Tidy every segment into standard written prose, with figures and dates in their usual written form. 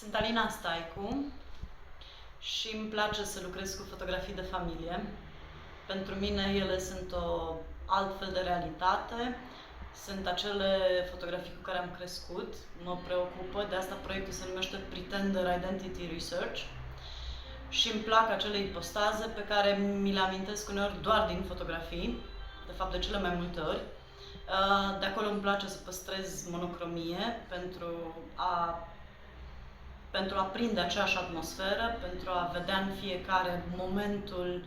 Sunt Alina Staicu și îmi place să lucrez cu fotografii de familie. Pentru mine ele sunt o altfel de realitate, sunt acele fotografii cu care am crescut, mă preocupă, de asta proiectul se numește Pretender Identity Research și îmi plac acele ipostaze pe care mi le amintesc uneori doar din fotografii, de fapt de cele mai multe ori. De acolo îmi place să păstrez monocromie pentru a prinde aceeași atmosferă, pentru a vedea în fiecare momentul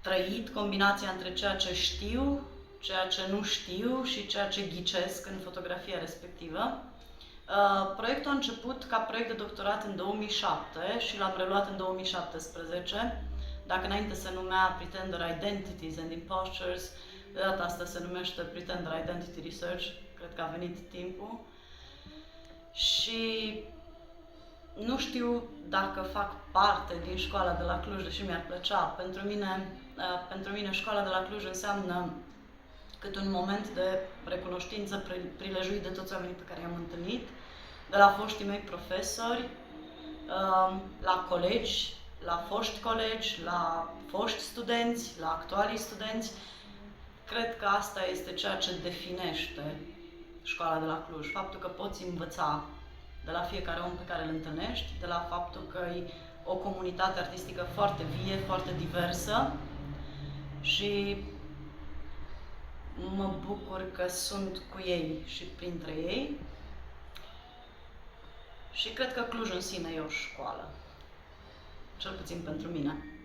trăit, combinația între ceea ce știu, ceea ce nu știu și ceea ce ghicesc în fotografia respectivă. Proiectul a început ca proiect de doctorat în 2007 și l-am reluat în 2017. Dacă înainte se numea Pretender Identities and Impostures, de data asta se numește Pretender Identity Research, cred că a venit timpul. Și nu știu dacă fac parte din școala de la Cluj, deși mi-ar plăcea. Pentru mine școala de la Cluj înseamnă cât un moment de recunoștință prilejuit de toți oamenii pe care i-am întâlnit, de la foștii mei profesori, la colegi, la foști colegi, la foști studenți, la actualii studenți. Cred că asta este ceea ce definește școala de la Cluj, faptul că poți învăța de la fiecare om pe care îl întâlnești, de la faptul că e o comunitate artistică foarte vie, foarte diversă și mă bucur că sunt cu ei și printre ei. Și cred că Cluj în sine e o școală, cel puțin pentru mine.